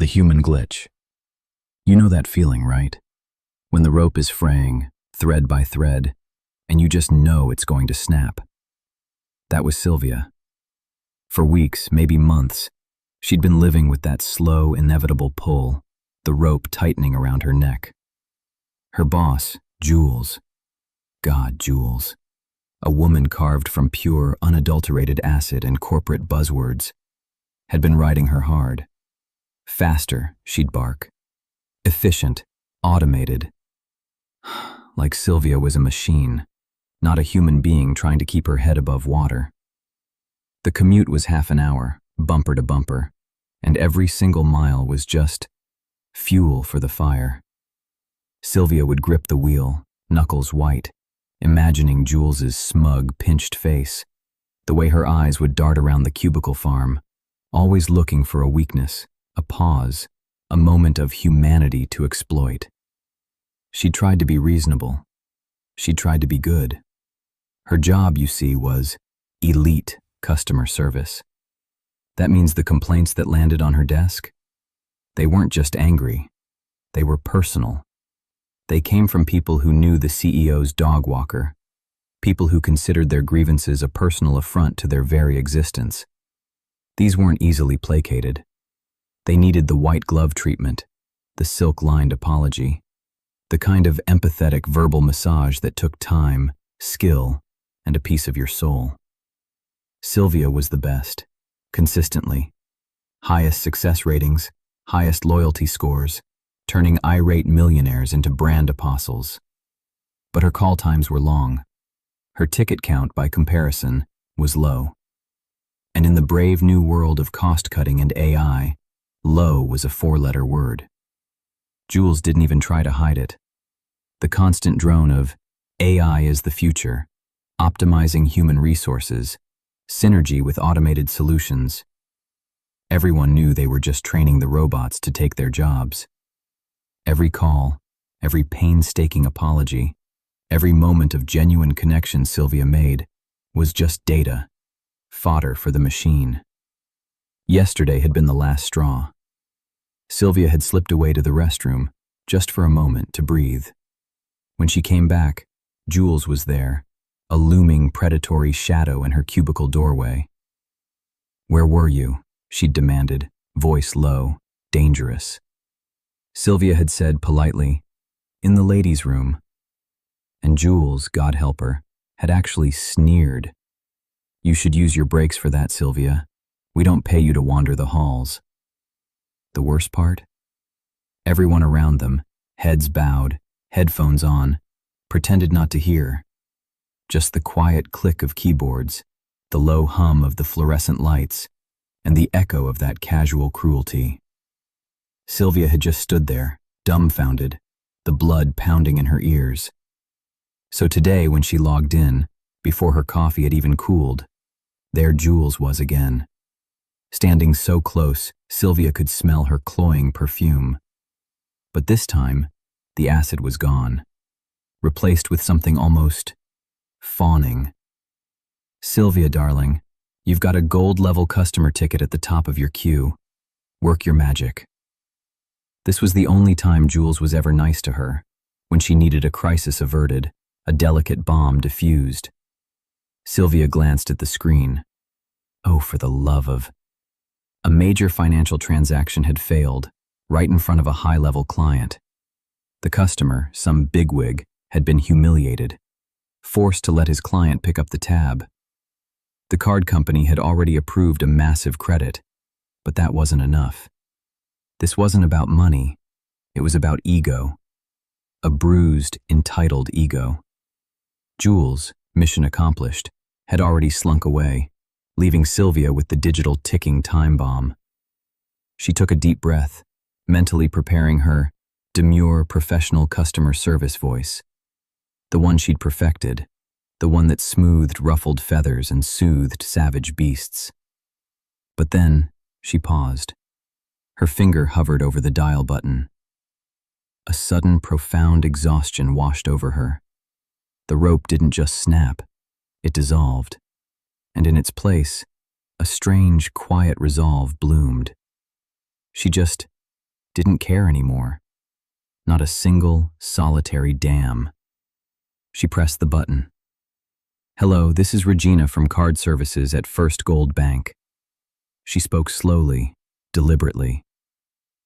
The human glitch. You know that feeling, right? When the rope is fraying, thread by thread, and you just know it's going to snap. That was Silvia. For weeks, maybe months, she'd been living with that slow, inevitable pull, the rope tightening around her neck. Her boss, Jules. God, Jules. A woman carved from pure, unadulterated acid and corporate buzzwords, had been riding her hard. Faster, she'd bark. Efficient, automated. Like Silvia was a machine, not a human being trying to keep her head above water. The commute was half an hour, bumper to bumper, and every single mile was just fuel for the fire. Silvia would grip the wheel, knuckles white, imagining Jules's smug, pinched face, the way her eyes would dart around the cubicle farm, always looking for a weakness, a pause, a moment of humanity to exploit. She tried to be reasonable. She tried to be good. Her job, you see, was elite customer service. That means the complaints that landed on her desk, they weren't just angry, they were personal. They came from people who knew the CEO's dog walker, people who considered their grievances a personal affront to their very existence. These weren't easily placated. They needed the white glove treatment, the silk-lined apology, the kind of empathetic verbal massage that took time, skill, and a piece of your soul. Silvia was the best, consistently. Highest success ratings, highest loyalty scores, turning irate millionaires into brand apostles. But her call times were long. Her ticket count, by comparison, was low. And in the brave new world of cost-cutting and AI, low was a four-letter word. Jules didn't even try to hide it. The constant drone of AI is the future, optimizing human resources, synergy with automated solutions. Everyone knew they were just training the robots to take their jobs. Every call, every painstaking apology, every moment of genuine connection Silvia made was just data, fodder for the machine. Yesterday had been the last straw. Silvia had slipped away to the restroom, just for a moment to breathe. When she came back, Jules was there, a looming predatory shadow in her cubicle doorway. "Where were you?" she'd demanded, voice low, dangerous. Silvia had said politely, "In the ladies' room." And Jules, God help her, had actually sneered. "You should use your breaks for that, Silvia. We don't pay you to wander the halls." The worst part? Everyone around them, heads bowed, headphones on, pretended not to hear. Just the quiet click of keyboards, the low hum of the fluorescent lights, and the echo of that casual cruelty. Silvia had just stood there, dumbfounded, the blood pounding in her ears. So today, when she logged in, before her coffee had even cooled, there Jules was again. Standing so close, Silvia could smell her cloying perfume. But this time, the acid was gone, replaced with something almost fawning. "Silvia, darling, you've got a gold-level customer ticket at the top of your queue. Work your magic." This was the only time Jules was ever nice to her, when she needed a crisis averted, a delicate bomb diffused. Silvia glanced at the screen. Oh, for the love of... A major financial transaction had failed, right in front of a high-level client. The customer, some bigwig, had been humiliated, forced to let his client pick up the tab. The card company had already approved a massive credit, but that wasn't enough. This wasn't about money, it was about ego. A bruised, entitled ego. Jules, mission accomplished, had already slunk away, leaving Silvia with the digital ticking time bomb. She took a deep breath, mentally preparing her demure professional customer service voice. The one she'd perfected, the one that smoothed ruffled feathers and soothed savage beasts. But then, she paused. Her finger hovered over the dial button. A sudden, profound exhaustion washed over her. The rope didn't just snap, it dissolved. And in its place, a strange, quiet resolve bloomed. She just didn't care anymore. Not a single, solitary damn. She pressed the button. "Hello, this is Regina from Card Services at First Gold Bank." She spoke slowly, deliberately.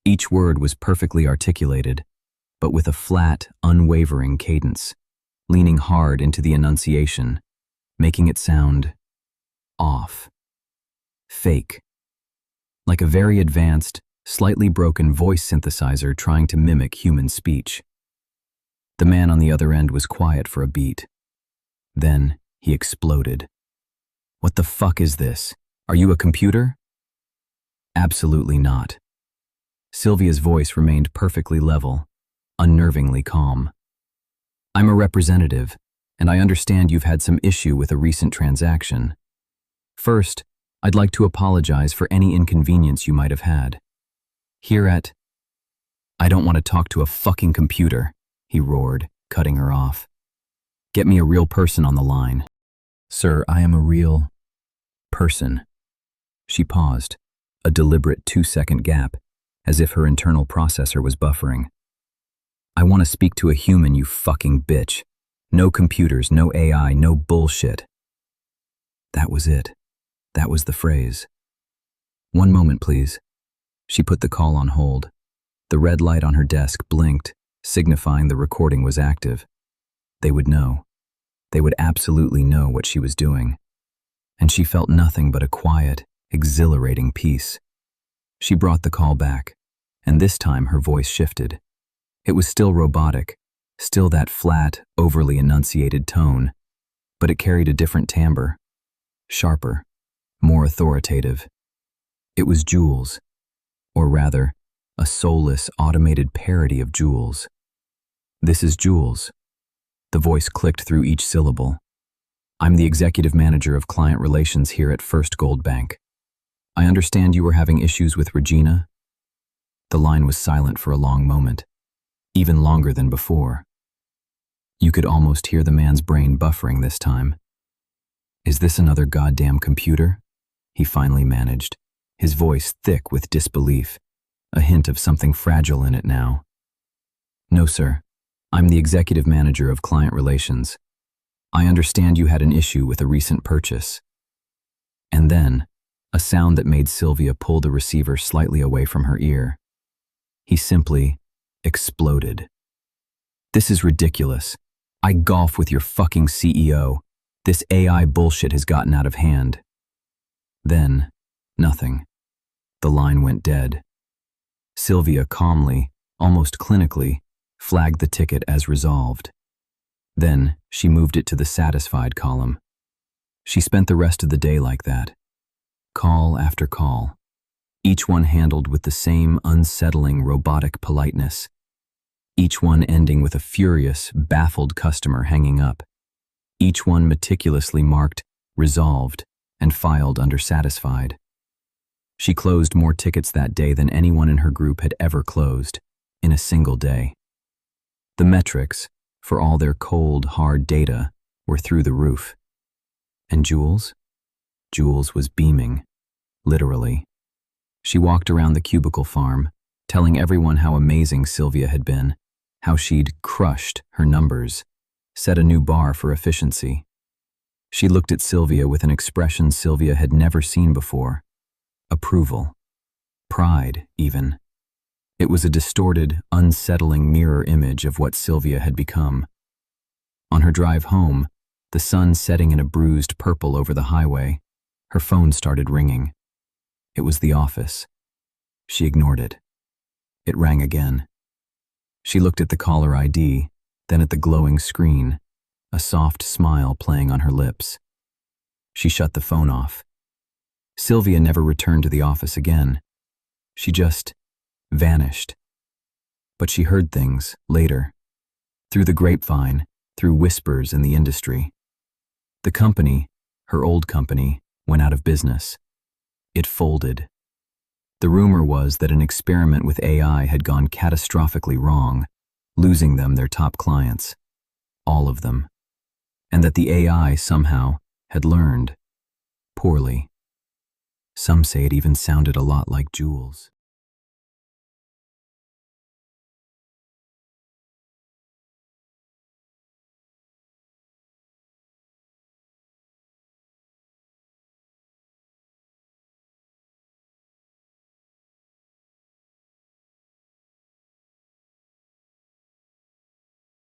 Each word was perfectly articulated, but with a flat, unwavering cadence, leaning hard into the enunciation, making it sound off, fake, like a very advanced, slightly broken voice synthesizer trying to mimic human speech. The man on the other end was quiet for a beat. Then he exploded. "What the fuck is this? Are you a computer?" "Absolutely not." Silvia's voice remained perfectly level, unnervingly calm. "I'm a representative, and I understand you've had some issue with a recent transaction. First, I'd like to apologize for any inconvenience you might have had. Here at—" "I don't want to talk to a fucking computer," he roared, cutting her off. "Get me a real person on the line." "Sir, I am a real person." She paused, a deliberate 2-second gap, as if her internal processor was buffering. "I want to speak to a human, you fucking bitch. No computers, no AI, no bullshit." That was it. That was the phrase. "One moment, please." She put the call on hold. The red light on her desk blinked, signifying the recording was active. They would know. They would absolutely know what she was doing. And she felt nothing but a quiet, exhilarating peace. She brought the call back, and this time her voice shifted. It was still robotic, still that flat, overly enunciated tone, but it carried a different timbre, sharper, more authoritative. It was Jules, or rather, a soulless, automated parody of Jules. "This is Jules." The voice clicked through each syllable. "I'm the executive manager of client relations here at First Gold Bank. I understand you were having issues with Regina." The line was silent for a long moment, even longer than before. You could almost hear the man's brain buffering this time. "Is this another goddamn computer?" he finally managed, his voice thick with disbelief, a hint of something fragile in it now. "No, sir. I'm the executive manager of client relations. I understand you had an issue with a recent purchase." And then, a sound that made Silvia pull the receiver slightly away from her ear. He simply exploded. "This is ridiculous. I golf with your fucking CEO. This AI bullshit has gotten out of hand." Then, nothing. The line went dead. Silvia calmly, almost clinically, flagged the ticket as resolved. Then, she moved it to the satisfied column. She spent the rest of the day like that. Call after call, each one handled with the same unsettling robotic politeness, each one ending with a furious, baffled customer hanging up, each one meticulously marked resolved and filed under satisfied. She closed more tickets that day than anyone in her group had ever closed, in a single day. The metrics, for all their cold, hard data, were through the roof. And Jules? Jules was beaming, literally. She walked around the cubicle farm, telling everyone how amazing Silvia had been, how she'd crushed her numbers, set a new bar for efficiency. She looked at Silvia with an expression Silvia had never seen before. Approval. Pride, even. It was a distorted, unsettling mirror image of what Silvia had become. On her drive home, the sun setting in a bruised purple over the highway, her phone started ringing. It was the office. She ignored it. It rang again. She looked at the caller ID, then at the glowing screen, a soft smile playing on her lips. She shut the phone off. Silvia never returned to the office again. She just vanished. But she heard things later, through the grapevine, through whispers in the industry. The company, her old company, went out of business. It folded. The rumor was that an experiment with AI had gone catastrophically wrong, losing them their top clients, all of them, and that the AI somehow had learned, poorly. Some say it even sounded a lot like Jules.